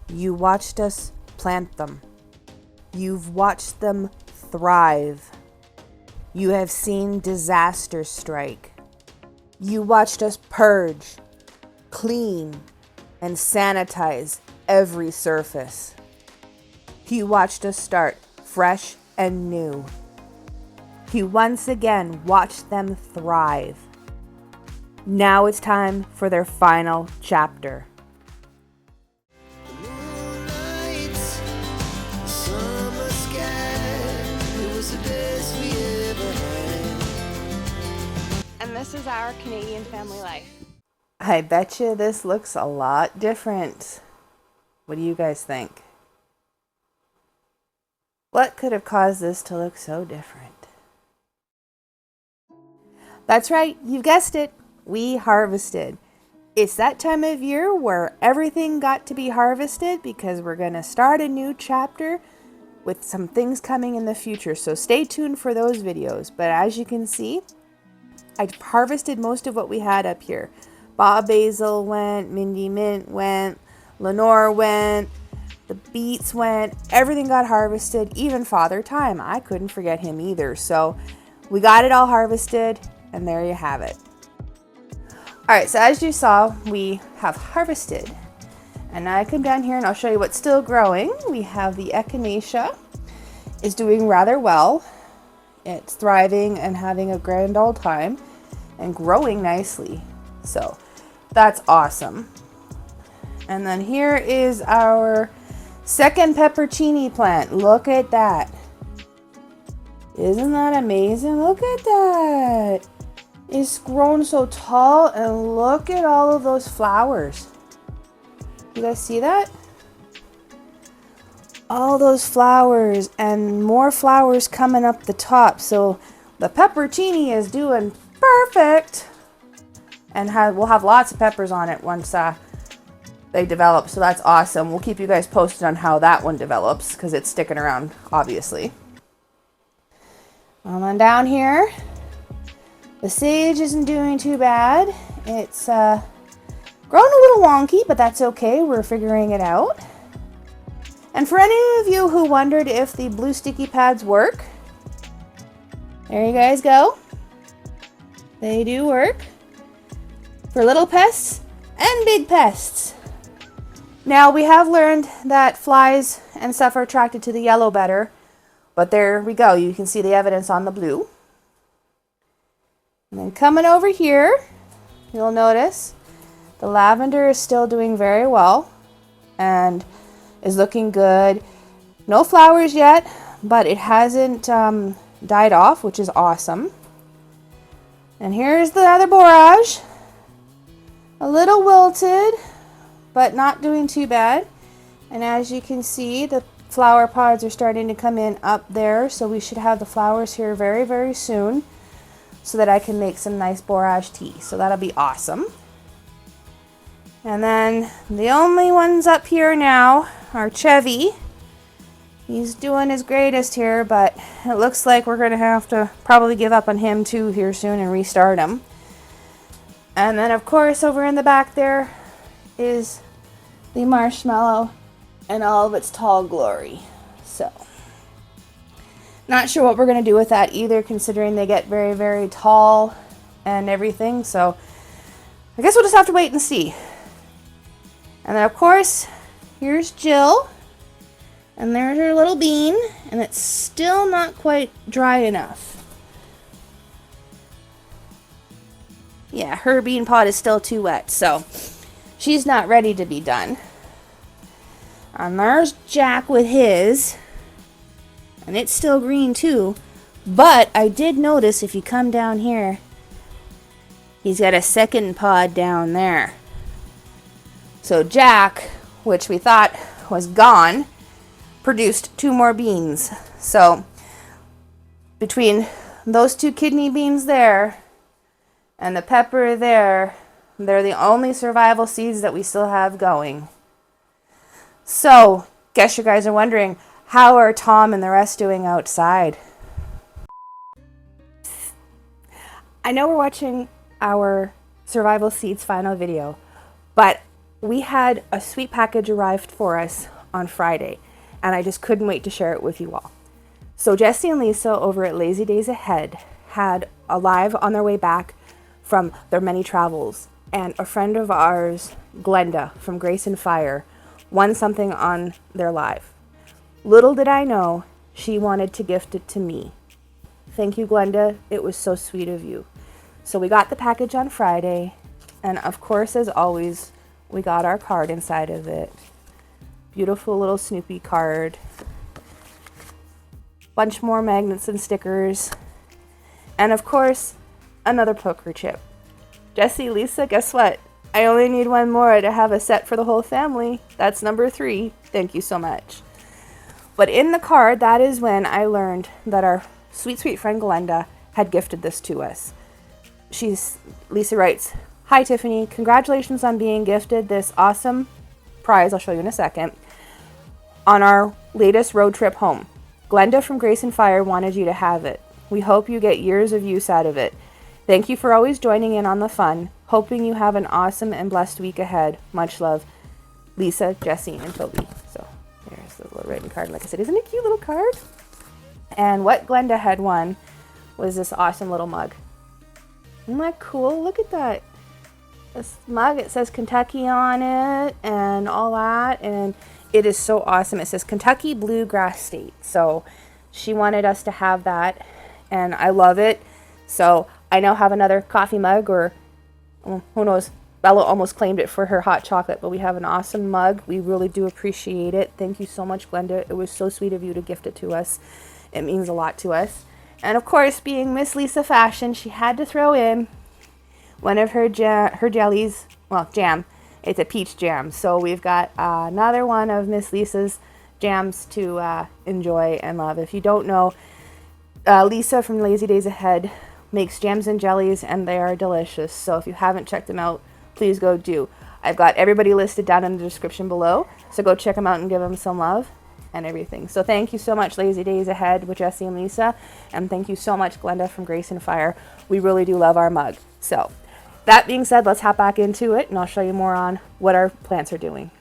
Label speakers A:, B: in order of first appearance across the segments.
A: You watched us plant them. You've watched them thrive. You have seen disaster strike. You watched us purge, clean, and sanitize every surface. You watched us start fresh and new. You once again watched them thrive. Now it's time for their final chapter.
B: And this is our Canadian family life.
A: I bet you this looks a lot different. What do you guys think? What could have caused this to look so different? That's right, you guessed it. We harvested. It's that time of year where everything got to be harvested because we're going to start a new chapter with some things coming in the future. So stay tuned for those videos. But as you can see, I harvested most of what we had up here. Bob Basil went, Mindy Mint went, Lenore went, the beets went, everything got harvested, even Father Time. I couldn't forget him either. So we got it all harvested, and there you have it. All right, so as you saw, we have harvested. And now I come down here and I'll show you what's still growing. We have the echinacea is doing rather well. It's thriving and having a grand old time and growing nicely. So that's awesome. And then here is our second peppercini plant. Look at that. Isn't that amazing? Look at that. It's grown so tall, and look at all of those flowers. You guys see that? All those flowers and more flowers coming up the top. So the peppercini is doing perfect. And we'll have lots of peppers on it once they develop. So that's awesome. We'll keep you guys posted on how that one develops because it's sticking around, obviously. And then down here, the sage isn't doing too bad. It's grown a little wonky, but that's okay. We're figuring it out. And for any of you who wondered if the blue sticky pads work, there you guys go. They do work for little pests and big pests. Now we have learned that flies and stuff are attracted to the yellow better, but there we go. You can see the evidence on the blue. And then coming over here, you'll notice the lavender is still doing very well and is looking good. No flowers yet, but it hasn't died off, which is awesome. And here's the other borage. A little wilted, but not doing too bad. And as you can see, the flower pods are starting to come in up there, so we should have the flowers here very, very soon so that I can make some nice borage tea. So that'll be awesome. And then the only ones up here now are Chevy. He's doing his greatest here, but it looks like we're going to have to probably give up on him too here soon and restart him. And then of course over in the back there is the marshmallow and all of its tall glory. So not sure what we're going to do with that either, considering they get very, very tall and everything. So I guess we'll just have to wait and see. And then of course, here's Jill. And there's her little bean. And it's still not quite dry enough. Yeah, her bean pod is still too wet. So she's not ready to be done. And there's Jack with his. And it's still green too. But I did notice if you come down here, he's got a second pod down there. So Jack, which we thought was gone, produced 2 more beans. So between those 2 kidney beans there and the pepper there, they're the only survival seeds that we still have going. So guess you guys are wondering, how are Tom and the rest doing outside? I know we're watching our survival seeds final video, but We had a sweet package arrived for us on Friday, and I just couldn't wait to share it with you all. So Jesse and Lisa over at Lazy Days Ahead had a live on their way back from their many travels, and a friend of ours, Glenda from Grace and Fire, won something on their live. Little did I know she wanted to gift it to me. Thank you, Glenda. It was so sweet of you. So we got the package on Friday, and of course, as always, we got our card inside of it. Beautiful little Snoopy card. Bunch more magnets and stickers. And of course, another poker chip. Jesse, Lisa, guess what? I only need one more to have a set for the whole family. That's number 3. Thank you so much. But in the card, that is when I learned that our sweet, sweet friend Glenda had gifted this to us. Lisa writes, "Hi Tiffany, congratulations on being gifted this awesome prize, I'll show you in a second, on our latest road trip home. Glenda from Grace and Fire wanted you to have it. We hope you get years of use out of it. Thank you for always joining in on the fun. Hoping you have an awesome and blessed week ahead. Much love, Lisa, Jesse, and Toby." So there's the little written card. Like I said, isn't it a cute little card? And what Glenda had won was this awesome little mug. Isn't that cool? Look at that. This mug, it says Kentucky on it and all that, and it is so awesome. It says Kentucky Bluegrass State. So she wanted us to have that, and I love it. So I now have another coffee mug, or who knows, Bella almost claimed it for her hot chocolate, but we have an awesome mug. We really do appreciate it. Thank you so much, Glenda. It was so sweet of you to gift it to us. It means a lot to us. And of course, being Miss Lisa Fashion, she had to throw in one of her jellies, well, jam. It's a peach jam. So we've got another one of Miss Lisa's jams to enjoy and love. If you don't know, Lisa from Lazy Days Ahead makes jams and jellies, and they are delicious. So if you haven't checked them out, please go do. I've got everybody listed down in the description below, so go check them out and give them some love and everything. So thank you so much, Lazy Days Ahead with Jesse and Lisa, and thank you so much, Glenda from Grace and Fire. We really do love our mug. So that being said, let's hop back into it, and I'll show you more on what our plants are doing.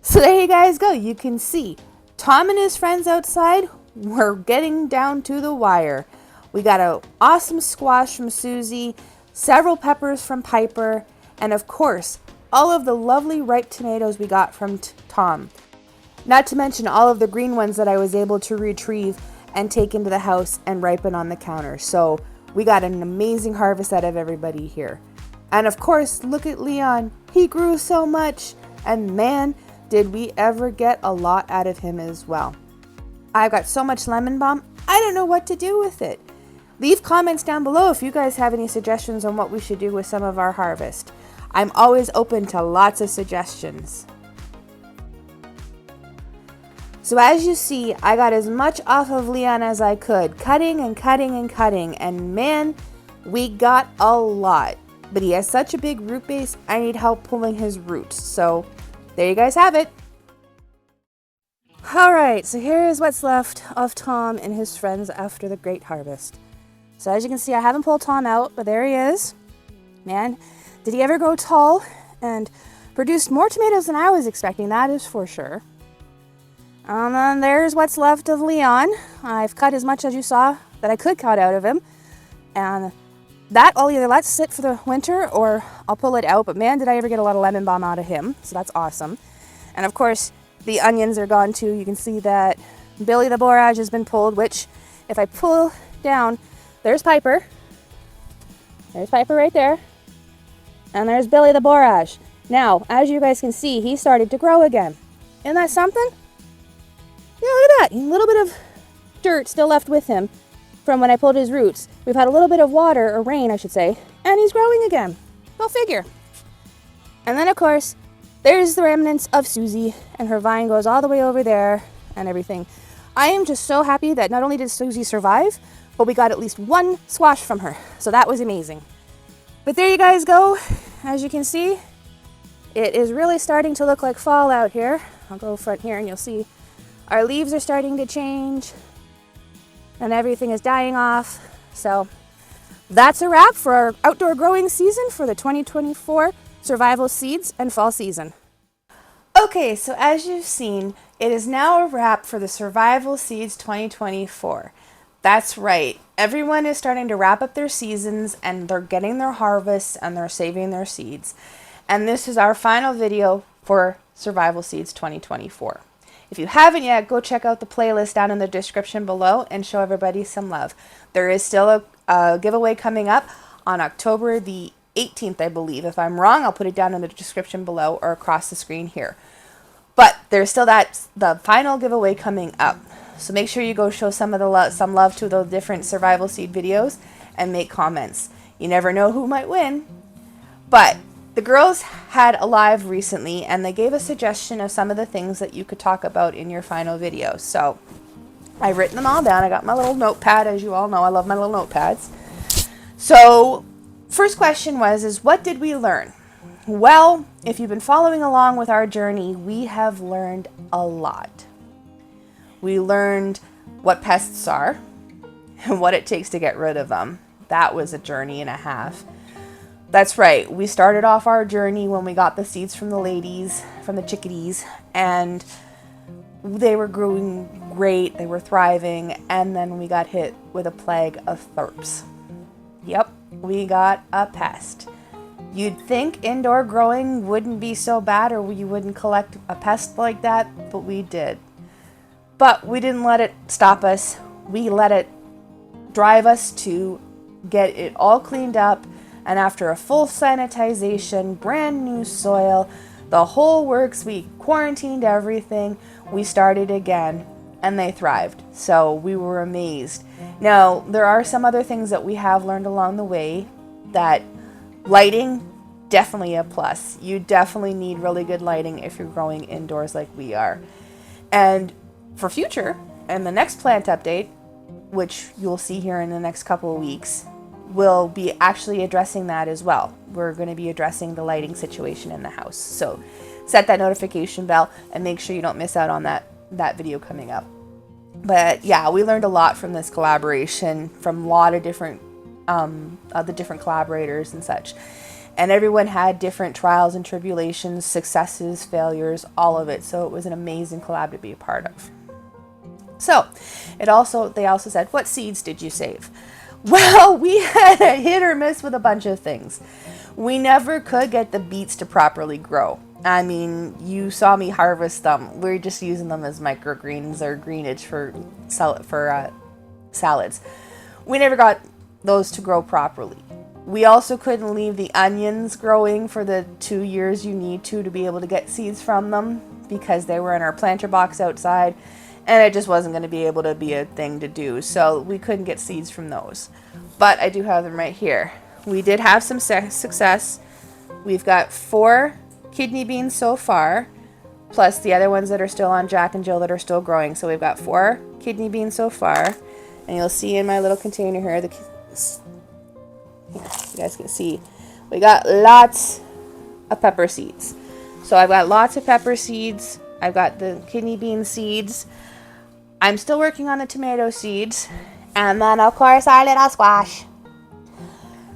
A: So there you guys go. You can see Tom and his friends outside were getting down to the wire. We got an awesome squash from Susie, several peppers from Piper, and of course, all of the lovely ripe tomatoes we got from Tom. Not to mention all of the green ones that I was able to retrieve and take into the house and ripen on the counter. So we got an amazing harvest out of everybody here. And of course, look at Leon. He grew so much, and man, did we ever get a lot out of him as well. I've got so much lemon balm, I don't know what to do with it. Leave comments down below if you guys have any suggestions on what we should do with some of our harvest. I'm always open to lots of suggestions. So as you see, I got as much off of Leon as I could, cutting and cutting and cutting, and man, we got a lot. But he has such a big root base, I need help pulling his roots. So there you guys have it. Alright, so here is what's left of Tom and his friends after the great harvest. So as you can see, I haven't pulled Tom out, but there he is. Man, did he ever grow tall and produced more tomatoes than I was expecting, that is for sure. And then there's what's left of Leon. I've cut as much as you saw that I could cut out of him. And that I'll either let sit for the winter or I'll pull it out. But man, did I ever get a lot of lemon balm out of him. So that's awesome. And of course, the onions are gone too. You can see that Billy the borage has been pulled, which if I pull down, there's Piper. There's Piper right there. And there's Billy the borage. Now, as you guys can see, he started to grow again. Isn't that something? Yeah, look at that. A little bit of dirt still left with him from when I pulled his roots. We've had a little bit of water, or rain I should say, and he's growing again. Go figure. And then of course, there's the remnants of Susie, and her vine goes all the way over there and everything. I am just so happy that not only did Susie survive, but we got at least one squash from her. So that was amazing. But there you guys go. As you can see, it is really starting to look like fall out here. I'll go front here and you'll see our leaves are starting to change and everything is dying off. So that's a wrap for our outdoor growing season for the 2024 survival seeds and fall season. Okay, so as you've seen, it is now a wrap for the Survival Seeds 2024. That's right. Everyone is starting to wrap up their seasons and they're getting their harvests and they're saving their seeds. And this is our final video for Survival Seeds 2024. If you haven't yet, go check out the playlist down in the description below and show everybody some love. There is still a giveaway coming up on October the 18th, I believe. If I'm wrong, I'll put it down in the description below or across the screen here. But there's still the final giveaway coming up. So make sure you go show some love to the different survival seed videos and make comments. You never know who might win. But the girls had a live recently and they gave a suggestion of some of the things that you could talk about in your final video. So I've written them all down. I got my little notepad. As you all know, I love my little notepads. So first question is what did we learn? Well, if you've been following along with our journey, we have learned a lot. We learned what pests are and what it takes to get rid of them. That was a journey and a half. That's right. We started off our journey when we got the seeds from the ladies, from the chickadees, and they were growing great. They were thriving. And then we got hit with a plague of thrips. Yep, we got a pest. You'd think indoor growing wouldn't be so bad or you wouldn't collect a pest like that, but we did. But we didn't let it stop us. We let it drive us to get it all cleaned up. And after a full sanitization, brand new soil, the whole works, we quarantined everything. We started again and they thrived. So we were amazed. Now, there are some other things that we have learned along the way. That lighting, definitely a plus. You definitely need really good lighting if you're growing indoors like we are. And for future, and the next plant update, which you'll see here in the next couple of weeks, we'll be actually addressing that as well. We're going to be addressing the lighting situation in the house. So set that notification bell and make sure you don't miss out on that video coming up. But yeah, we learned a lot from this collaboration from a lot of different the different collaborators and such. And everyone had different trials and tribulations, successes, failures, all of it. So it was an amazing collab to be a part of. So they also said, what seeds did you save? Well, we had a hit or miss with a bunch of things. We never could get the beets to properly grow. I mean, you saw me harvest them. We're just using them as microgreens or greenage for salads. We never got those to grow properly. We also couldn't leave the onions growing for the 2 years you need to be able to get seeds from them because they were in our planter box outside. And it just wasn't going to be able to be a thing to do. So we couldn't get seeds from those. But I do have them right here. We did have some success. We've got 4 kidney beans so far. Plus the other ones that are still on Jack and Jill that are still growing. So we've got 4 kidney beans so far. And you'll see in my little container here. You guys can see. We got lots of pepper seeds. So I've got lots of pepper seeds. I've got the kidney bean seeds. I'm still working on the tomato seeds. And then, of course, our little squash.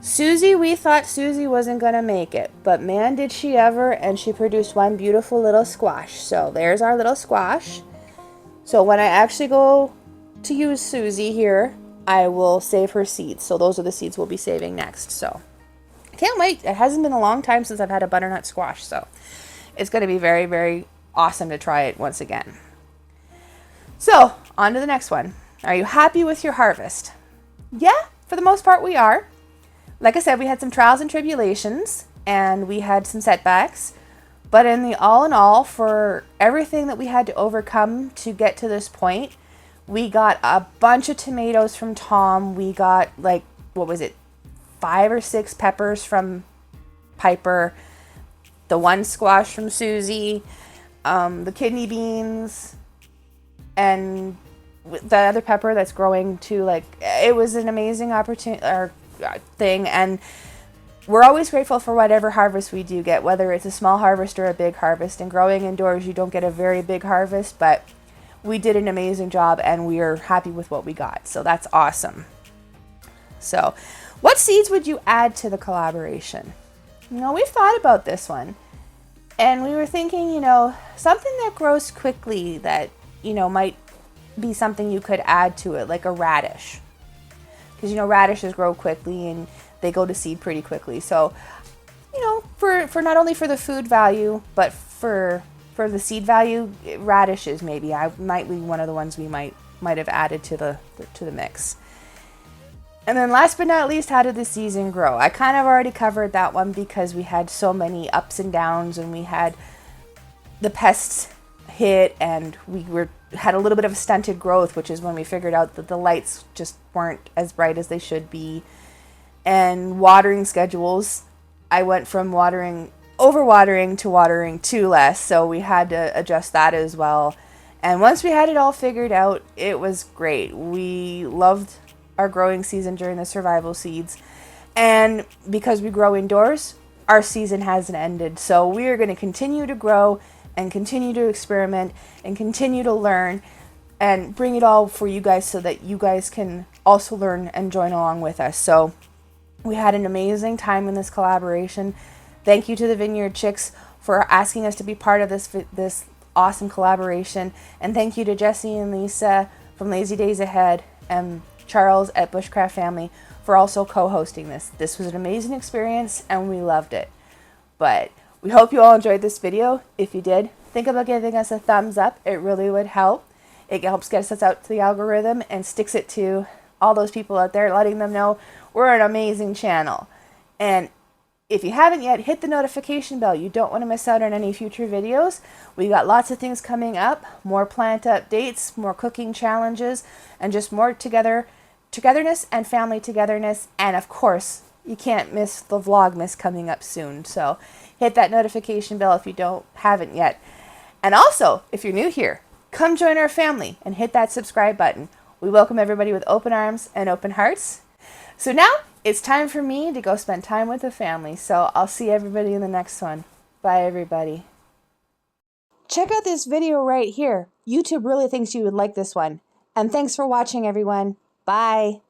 A: Susie, we thought Susie wasn't going to make it. But man, did she ever. And she produced one beautiful little squash. So there's our little squash. So when I actually go to use Susie here, I will save her seeds. So those are the seeds we'll be saving next. So can't wait. It hasn't been a long time since I've had a butternut squash. So it's going to be very, very awesome to try it once again. So, on to the next one. Are you happy with your harvest? Yeah, for the most part we are. Like I said, we had some trials and tribulations, and we had some setbacks. But in all, for everything that we had to overcome to get to this point, we got a bunch of tomatoes from Tom. We got, 5 or 6 peppers from Piper. The one squash from Susie. The kidney beans. And the other pepper that's growing too, it was an amazing opportunity or thing. And we're always grateful for whatever harvest we do get, whether it's a small harvest or a big harvest. And growing indoors, you don't get a very big harvest, but we did an amazing job and we are happy with what we got. So that's awesome. So what seeds would you add to the collaboration? We've thought about this one. And we were thinking, something that grows quickly that, might be something you could add to it, like a radish. Because, radishes grow quickly and they go to seed pretty quickly. So, for not only for the food value, but for the seed value, radishes might be one of the ones we might have added to the mix. And then last but not least, how did the season grow? I kind of already covered that one because we had so many ups and downs, and we had the pests hit, and had a little bit of a stunted growth, which is when we figured out that the lights just weren't as bright as they should be. And watering schedules, I went from overwatering to watering too less, so we had to adjust that as well. And once we had it all figured out, it was great. We loved our growing season during the survival seeds, and because we grow indoors, our season hasn't ended. So we are going to continue to grow and continue to experiment and continue to learn and bring it all for you guys so that you guys can also learn and join along with us. So we had an amazing time in this collaboration. Thank you to the Vineyard Chicks for asking us to be part of this awesome collaboration, and thank you to Jesse and Lisa from Lazy Days Ahead and Charles at Bushcraft Family for also co-hosting this. This was an amazing experience and we loved it. But we hope you all enjoyed this video. If you did, think about giving us a thumbs up. It really would help. It helps get us out to the algorithm and sticks it to all those people out there, letting them know we're an amazing channel. And if you haven't yet, hit the notification bell. You don't want to miss out on any future videos. We got lots of things coming up, more plant updates, more cooking challenges, and just more togetherness and family togetherness. And of course, you can't miss the Vlogmas coming up soon. So hit that notification bell if you haven't yet. And also, if you're new here, come join our family and hit that subscribe button. We welcome everybody with open arms and open hearts. So now it's time for me to go spend time with the family. So I'll see everybody in the next one. Bye, everybody. Check out this video right here. YouTube really thinks you would like this one. And thanks for watching, everyone. Bye.